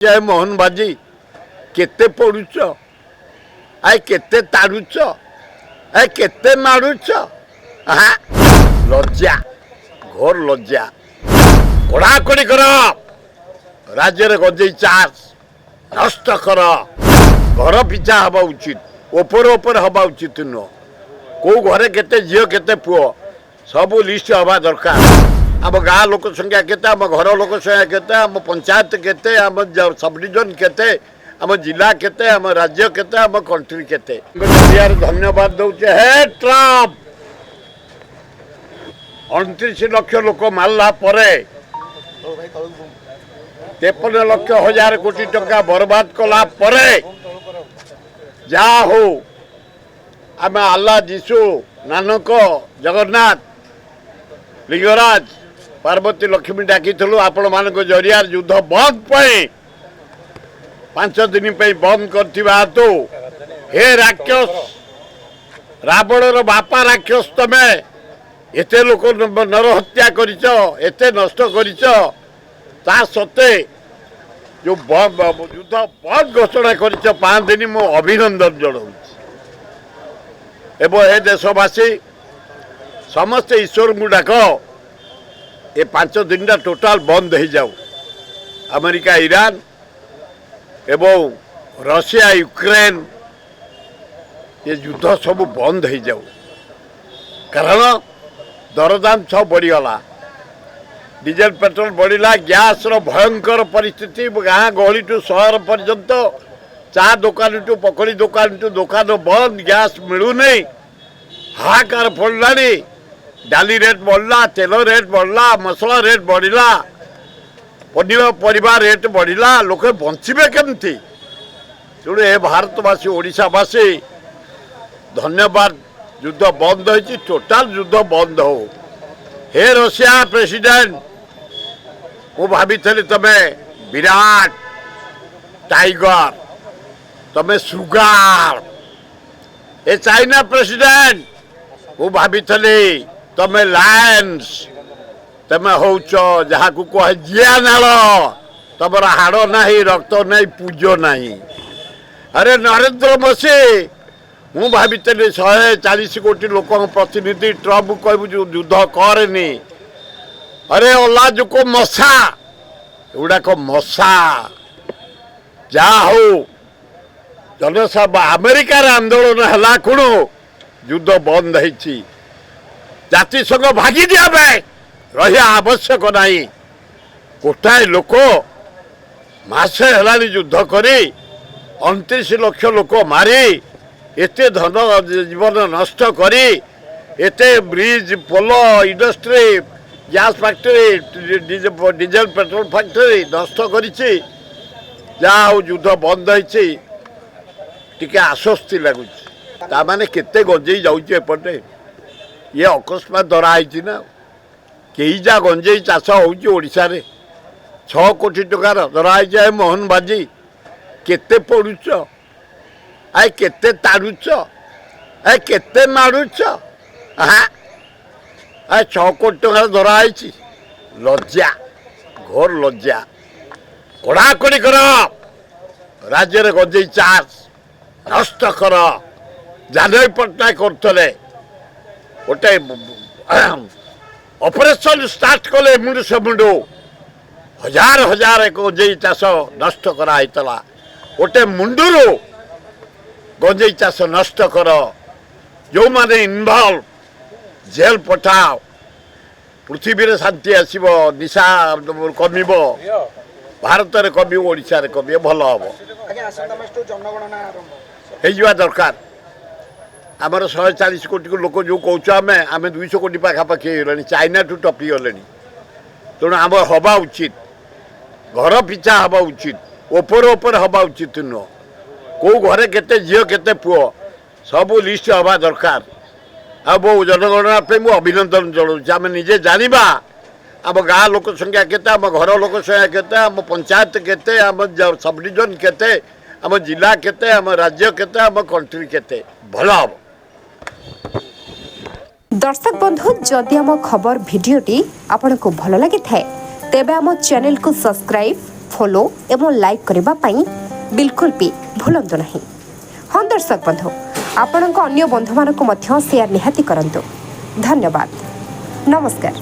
जय मोहन बाजी केते पड़ुच आए केते ताड़ुच आए केते मारुच लज्जा घोर लज्जा कड़ाकड़ी कर राज्य रे गंजेई चाष नष्ट कर घर पिछा हवा उचित ओपर हवा उचित नुह कौ घरे केते झील केते पुओ सबू लिस्ट हवा दरकार आम गाँ लोक संख्या केते आम घर लोक संख्या केते आम पंचायत केते आम सब डिविजन केते आम जिला केते आम राज्य केते आम कंट्री केते धन्यवाद दौचे हे ट्रम्प 29 लाख लोक मारला परे 53 लाख हजार कोटी टंका बर्बाद कला परे जा हो आम आल्ला जीशु नानक जगन्नाथ लिंगराज पार्वती लक्ष्मी डाकी आपण मान जरिया युद्ध बंद पे 5 दिन बंद कर हे राक्षस रावण बापा राक्षस तमे एते लोक नर हत्या करते नष्ट कर सत्ते जो युद्ध बंद घोषणा कर 5 दिन मु अभिनंदन जनाऊँ एवं हे देशवासी समस्ते ईश्वर को डाक ये 5 दिन टोटाल बंद हो जाऊ अमेरिका ईरान एवं रशिया यूक्रेन ये युद्ध सब बंद हो जाऊ कारण दरदाम सब बढ़ीगला डीजेल पेट्रोल बढ़ला गैस भयंकर परिस्थिति गाँ गहली टू सहर पर्यंत चा दुकान टू पकड़ी दुकान टू दुकान बंद गैस मिलूनी हाहाकार पड़ा डाली रेट बढ़ला तेल रेट बढ़ला मसला रेट बढ़ला पनीपरिया रेट बढ़ला लोक बंचे केमती तेणु ए भारतवासी ओडिशावासी धन्यवाद युद्ध बंद हो टोटाल युद्ध बंद हो हे रशिया प्रेसिडेंट मु भाभी तमे विराट टाइगर तमे सुगार ए चाइना प्रेसिडेंट मु भाभी तमे लायंस तमे होच जहाँ को कहे जिया नाल तमर हाड़ ना रक्त ना पूज ना अरे नरेंद्र मोदी मु भावी 140 कोटी लोक प्रतिनिधि ट्रम्प कहू युद्ध करनी अरे ओला जो को मशा एगुड़ाक मशा जा हो जनसभा अमेरिका आंदोलन है कौन युद्ध बंद है जातिसंघ भागी दिया रहा आवश्यक नहीं गोटाए लोक मासे है युद्ध करी 29 लाख लोक मारी एते धन जीवन नष्ट करी एते bridge pole industry gas factory diesel petrol factory नष्ट करिछि जा युद्ध बंद होइछि टिके आश्वस्ति लगुच तामाने केते गंजेई जाउछि एपटे ये अकस्मात धराई ना कई जा गंजेई चाष होशा 6 कोटी टकार धराई जाए मोहन बाजी केते पड़ुच आए केते ताड़ुच आए केते मारुच आए 6 कोटी टकार धराई लज्जा घोर लज्जा कड़ाकड़ी कर राज्य रे गंजेई चाष नष्ट कर जानवी पट्टनायक करते गोटे ऑपरेशन स्टार्ट कले मुंडू से मुंडू हजार हजार गंजेई चाष नष्ट कराइला गोटे मुंडू गंजेई चाष नष्ट कर जो माने इनवॉल्व जेल पठाओ पृथ्वी रे शांति आसीबो निशा कमिबो भारत रे कमिबो ओडिशा रे कमिबो भल हबो हो दरकार आमर 140 कोटी लोक जो कौन आम 200 कोटी पाखापाखि हो चाइना टू टपी गले तेणु आम हवा उचित घर पिछा हवा उचित ओपर हवा उचित नुह कौ घरे केते झील केते पुओ सबू लिस्ट हवा दरकार आो जनगणना मुझे अभिनंदन जनाऊँ आम निजे जाना आम गाँ लोक संख्या केते आम घर लोक संख्या केते आम पंचायत केते आम सब डिविजन केते आम जिला केते आम राज्य केते आम कंट्री केते भल हम दर्शक बंधु जदि आम खबर भिडियोटी आपन को भल लगी थाए तेबे आम चैनल को सब्सक्राइब फॉलो एवं लाइक करने पाई बिल्कुल भी भूलंतु नहीं। हाँ दर्शक बंधु आपण अन्य बंधु मानक शेयर निहाती करंतु। धन्यवाद। नमस्कार।